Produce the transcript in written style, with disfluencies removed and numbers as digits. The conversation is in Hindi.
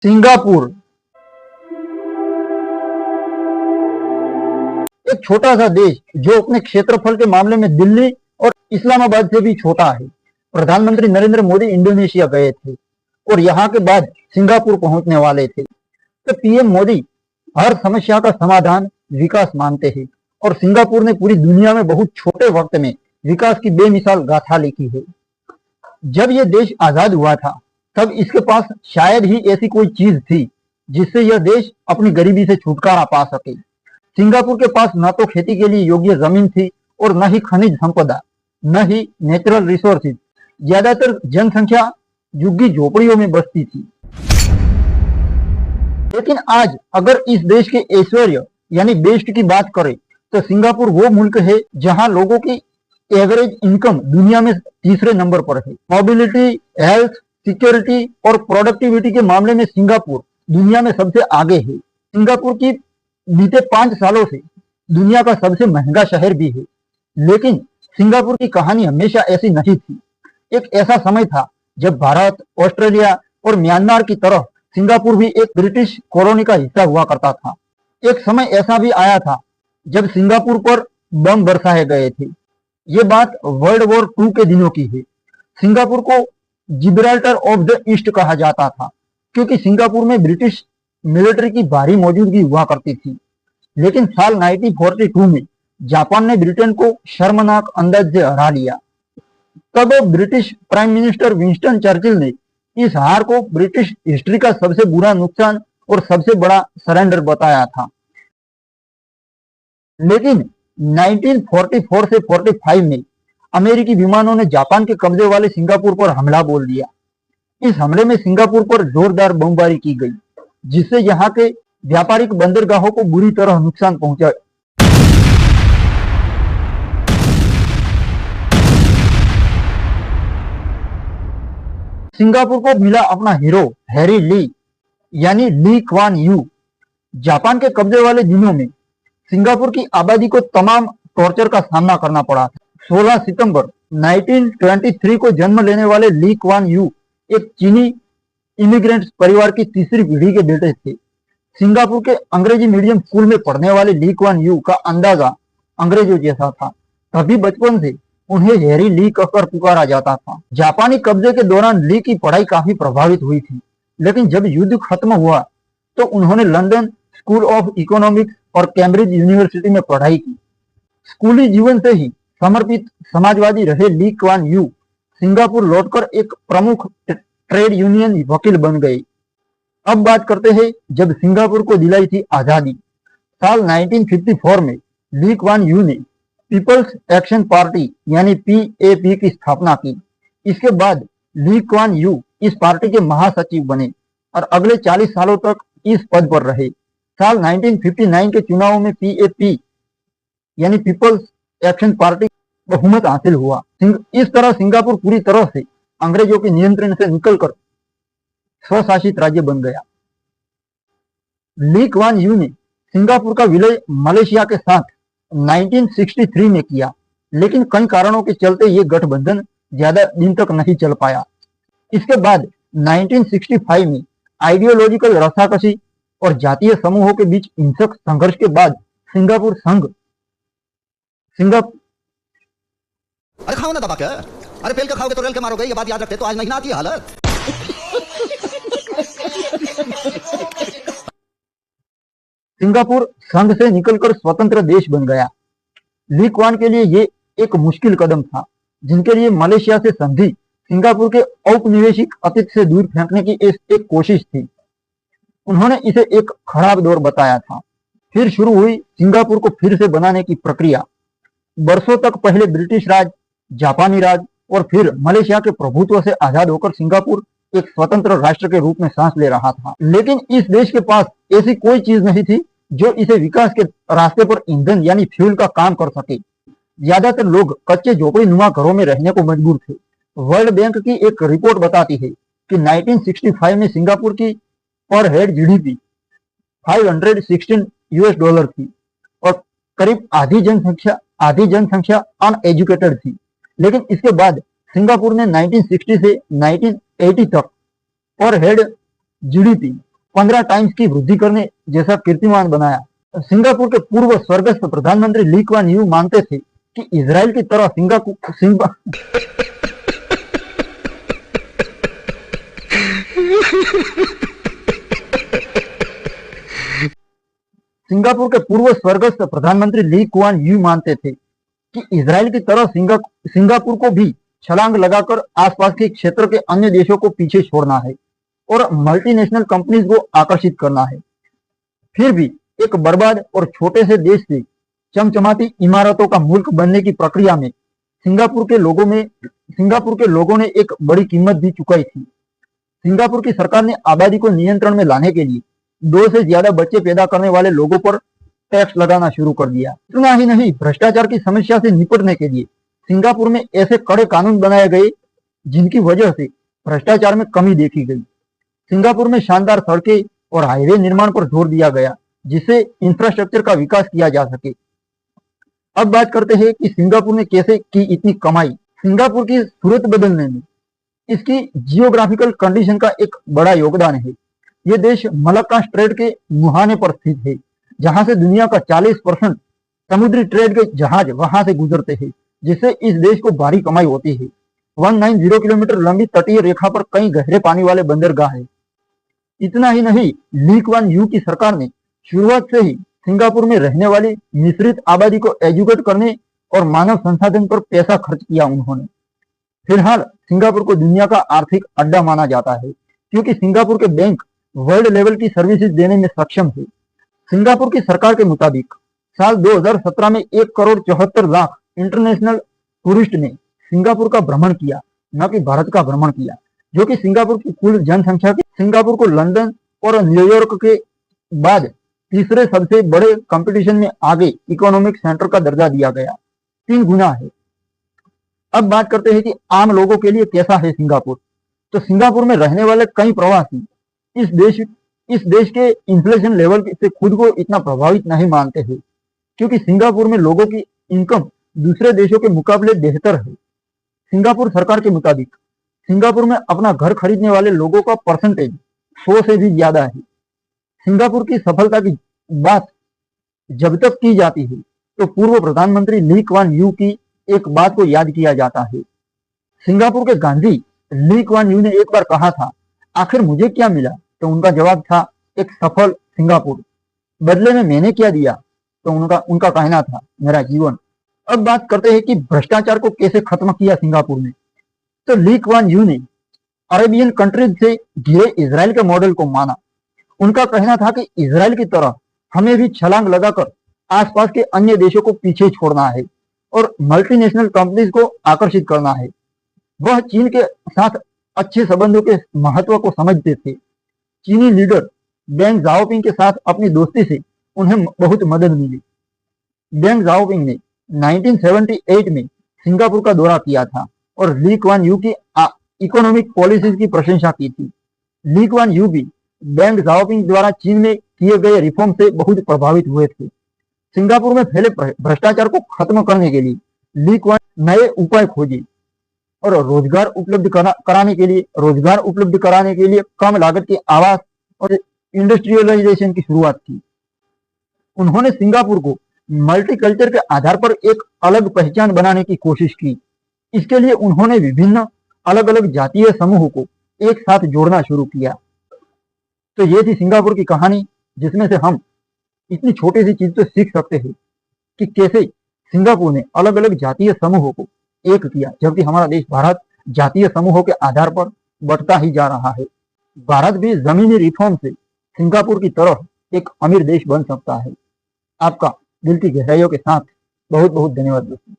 सिंगापुर एक छोटा सा देश जो अपने क्षेत्रफल के मामले में दिल्ली और इस्लामाबाद से भी छोटा है। प्रधानमंत्री नरेंद्र मोदी इंडोनेशिया गए थे और यहाँ के बाद सिंगापुर पहुंचने वाले थे। तो पीएम मोदी हर समस्या का समाधान विकास मानते हैं और सिंगापुर ने पूरी दुनिया में बहुत छोटे वक्त में विकास की बेमिसाल गाथा लिखी है। जब यह देश आजाद हुआ था तब इसके पास शायद ही ऐसी कोई चीज थी जिससे यह देश अपनी गरीबी से छुटकारा पा सके। सिंगापुर के पास न तो खेती के लिए योग्य जमीन थी और न ही खनिज संपदा, न ही नेचुरल रिसोर्सेज। ज्यादातर जनसंख्या झुग्गी झोपड़ियों में बसती थी। लेकिन आज अगर इस देश के ऐश्वर्य यानी बेस्ट की बात करें तो सिंगापुर वो मुल्क है जहां लोगों की एवरेज इनकम दुनिया में तीसरे नंबर पर है। मोबिलिटी, हेल्थ, सिक्योरिटी और प्रोडक्टिविटी के मामले में सिंगापुर दुनिया में सबसे आगे है। सिंगापुर की बीते 5 सालों से दुनिया का सबसे महंगा शहर भी है। लेकिन सिंगापुर की कहानी हमेशा ऐसी नहीं थी। एक ऐसा समय था जब भारत, ऑस्ट्रेलिया और म्यांमार की तरह सिंगापुर भी एक ब्रिटिश कॉलोनी का हिस्सा हुआ करता था। एक समय ऐसा भी आया था जब सिंगापुर पर बम बरसाए गए थे। ये बात वर्ल्ड वॉर 2 के दिनों की है। सिंगापुर को जिब्राल्टर ऑफ द ईस्ट कहा जाता था क्योंकि सिंगापुर में ब्रिटिश मिलिट्री की भारी मौजूदगी हुआ करती थी। लेकिन साल 1942 में जापान ने ब्रिटेन को शर्मनाक अंदाज से हरा लिया। तब British prime minister Winston Churchill ने इस हार को ब्रिटिश हिस्ट्री का सबसे बुरा नुकसान और सबसे बड़ा सरेंडर बताया था। लेकिन 1944 से 45 में अमेरिकी विमानों ने जापान के कब्जे वाले सिंगापुर पर हमला बोल दिया। इस हमले में सिंगापुर पर जोरदार बमबारी की गई जिससे यहाँ के व्यापारिक बंदरगाहों को बुरी तरह नुकसान पहुंचा। सिंगापुर को मिला अपना हीरो हैरी ली यानी ली क्वान यू। जापान के कब्जे वाले दिनों में सिंगापुर की आबादी को तमाम टॉर्चर का सामना करना पड़ा था। 16 सितंबर 1923 को जन्म लेने वाले ली क्वान यू एक चीनी इमिग्रेंट परिवार की तीसरी पीढ़ी के बेटे थे। सिंगापुर के अंग्रेजी मीडियम स्कूल में पढ़ने वाले ली क्वान यू का अंदाजा अंग्रेजों जैसा था। तभी बचपन से उन्हें हैरी ली कहकर पुकारा जाता था। जापानी कब्जे के दौरान ली की पढ़ाई काफी प्रभावित हुई थी। लेकिन जब युद्ध खत्म हुआ तो उन्होंने लंदन स्कूल ऑफ इकोनॉमिक्स और कैम्ब्रिज यूनिवर्सिटी में पढ़ाई की। स्कूली जीवन से ही समर्पित समाजवादी रहे ली क्वान यू सिंगापुर लौटकर एक प्रमुख ट्रेड यूनियन वकील बन गए। अब बात करते हैं जब सिंगापुर को दिलाई थी आजादी। साल 1954 में ली क्वान यू ने पीपल्स एक्शन पार्टी यानी पीएपी की स्थापना की। इसके बाद ली क्वान यू इस पार्टी के महासचिव बने और अगले 40 सालों तक इस पद पर रहे। साल 1959 के चुनावों में पीएपी यानी पीपल्स एक्शन पार्टी बहुमत हासिल हुआ। इस तरह सिंगापुर पूरी तरह से अंग्रेजों के नियंत्रण से निकलकर स्वशासित राज्य बन गया। ली क्वान यू ने सिंगापुर का विलय मलेशिया के साथ 1963 में किया। लेकिन कई कारणों के चलते ये गठबंधन ज्यादा दिन तक नहीं चल पाया। इसके बाद 1965 में आइडियोलॉजिकल रसाकसी और जातीय समूहों के बीच हिंसक संघर्ष के बाद सिंगापुर संघ अरे खाओ ना दबा के। अरे पेल के खाओगे तो रेल के मारोगे। ये बात याद रखते तो आज नहीं आती हालत। सिंगापुर संघ से निकलकर स्वतंत्र देश बन गया। ली क्वान के लिए ये एक मुश्किल कदम था जिनके लिए मलेशिया से संधि सिंगापुर के औपनिवेशिक अतीत से दूर फेंकने की एक कोशिश थी। उन्होंने इसे एक खराब दौर बताया था। फिर शुरू हुई सिंगापुर को फिर से बनाने की प्रक्रिया। वर्षों तक पहले ब्रिटिश राज, जापानी राज और फिर मलेशिया के प्रभुत्व से आजाद होकर सिंगापुर एक स्वतंत्र राष्ट्र के रूप में सांस ले रहा था। लेकिन इस देश के पास ऐसी कोई चीज नहीं थी जो इसे विकास के रास्ते पर ईंधन यानी फ्यूल का काम कर सके। ज्यादातर लोग कच्चे झोपड़ी नुमा घरों में रहने को मजबूर थे। वर्ल्ड बैंक की एक रिपोर्ट बताती है कि 1965 में सिंगापुर की पर हेड जीडीपी 516 यूएस डॉलर थी और करीब आधी जनसंख्या अनएजुकेटेड थी। लेकिन इसके बाद सिंगापुर ने 1960 से 1980 तक पर हेड जीडीपी 15 टाइम्स की वृद्धि करने जैसा कीर्तिमान बनाया। सिंगापुर के पूर्व स्वर्गस्थ प्रधानमंत्री ली क्वान यू मानते थे कि इजराइल की तरह सिंगापुर के पूर्व स्वर्गस्थ प्रधानमंत्री ली क्वान यू मानते थे कि इजराइल की तरह सिंगापुर को भी छलांग लगाकर आसपास के क्षेत्र के अन्य देशों को पीछे छोड़ना है और मल्टीनेशनल कंपनीज को आकर्षित करना है। फिर भी एक बर्बाद और छोटे से देश से चमचमाती इमारतों का मुल्क बनने की प्रक्रिया में सिंगापुर के लोगों ने एक बड़ी कीमत भी चुकाई थी। सिंगापुर की सरकार ने आबादी को नियंत्रण में लाने के लिए 2 से ज्यादा बच्चे पैदा करने वाले लोगों पर टैक्स लगाना शुरू कर दिया। इतना ही नहीं, भ्रष्टाचार की समस्या से निपटने के लिए सिंगापुर में ऐसे कड़े कानून बनाए गए जिनकी वजह से भ्रष्टाचार में कमी देखी गई। सिंगापुर में शानदार सड़कें और हाईवे निर्माण पर जोर दिया गया जिससे इंफ्रास्ट्रक्चर का विकास किया जा सके। अब बात करते हैं कि सिंगापुर ने कैसे की इतनी कमाई। सिंगापुर की सूरत बदलने में इसकी जियोग्राफिकल कंडीशन का एक बड़ा योगदान है। ये देश मलक्का स्ट्रेट के मुहाने पर स्थित है, जहां से दुनिया का 40% समुद्री ट्रेड के जहाज वहां से गुजरते हैं, जिससे इस देश को भारी कमाई होती है। 190 किलोमीटर लंबी तटीय रेखा पर कई गहरे पानी वाले बंदरगाह है। इतना ही नहीं, ली क्वान यू की सरकार ने शुरुआत से ही सिंगापुर में रहने वाली मिश्रित आबादी को एजुकेट करने और मानव संसाधन पर पैसा खर्च किया उन्होंने। फिलहाल सिंगापुर को दुनिया का आर्थिक अड्डा माना जाता है क्योंकि सिंगापुर के बैंक वर्ल्ड लेवल की सर्विसेज देने में सक्षम है। सिंगापुर की सरकार के मुताबिक साल 2017 में 1,74,00,000 इंटरनेशनल टूरिस्ट ने सिंगापुर का भ्रमण किया, न कि भारत का भ्रमण किया, जो कि सिंगापुर की कुल जनसंख्या के सिंगापुर को लंदन और न्यूयॉर्क के बाद तीसरे सबसे बड़े कंपटीशन में आगे इकोनॉमिक सेंटर का दर्जा दिया गया, 3 गुना है। अब बात करते हैं कि आम लोगों के लिए कैसा है सिंगापुर। तो सिंगापुर में रहने वाले कई प्रवासी इस देश के इन्फ्लेशन लेवल से खुद को इतना प्रभावित नहीं मानते हैं, क्योंकि सिंगापुर में लोगों की इनकम दूसरे देशों के मुकाबले बेहतर है। सिंगापुर सरकार के मुताबिक सिंगापुर में अपना घर खरीदने वाले लोगों का परसेंटेज 100 से भी ज्यादा है। सिंगापुर की सफलता की बात जब तक की जाती है तो पूर्व प्रधानमंत्री ली क्वान यू की एक बात को याद किया जाता है। सिंगापुर के गांधी ली क्वान यू ने एक बार कहा था, आखिर मुझे क्या मिला? तो उनका जवाब था, एक सफल सिंगापुर। बदले में मैंने क्या दिया? तो उनका कहना था, मेरा जीवन। अब बात करते हैं कि भ्रष्टाचार को कैसे खत्म किया सिंगापुर में। तो ली क्वान यू ने अरेबियन कंट्रीज से घिरे इजराइल के मॉडल को माना। उनका कहना था कि इजराइल की तरह हमें भी छलांग लगाकर आसपास के अन्य देशों को पीछे छोड़ना है और मल्टीनेशनल कंपनीज को आकर्षित करना है। वह चीन के साथ अच्छे संबंधों के महत्व को समझते थे। चीनी लीडर डेंग जाओपिंग के साथ अपनी दोस्ती से उन्हें बहुत मदद मिली। डेंग जाओपिंग ने 1978 में सिंगापुर का दौरा किया था और ली क्वान यू की इकोनॉमिक पॉलिसीज की प्रशंसा की थी। ली क्वान यू भी डेंग जाओपिंग द्वारा चीन में किए गए रिफॉर्म से बहुत प्रभावित हुए थे। सिंगापुर में फैले भ्रष्टाचार को खत्म करने के लिए ली क्वान नए उपाय खोजे और रोजगार उपलब्ध कराने के लिए कम लागत के आवास और इंडस्ट्रियलाइजेशन की शुरुआत की। उन्होंने सिंगापुर को मल्टीकल्चर के आधार पर एक अलग पहचान बनाने की कोशिश की। इसके लिए उन्होंने विभिन्न अलग अलग जातीय समूहों को एक साथ जोड़ना शुरू किया। तो ये थी सिंगापुर की कहानी, जिसमें से हम इतनी छोटी सी चीज तो सीख सकते हैं कि कैसे सिंगापुर ने अलग अलग जातीय समूहों को एक किया, जबकि हमारा देश भारत जातीय समूहों के आधार पर बढ़ता ही जा रहा है। भारत भी जमीनी रिफॉर्म से सिंगापुर की तरह एक अमीर देश बन सकता है। आपका दिल की गहराइयों के साथ बहुत बहुत धन्यवाद दोस्तों।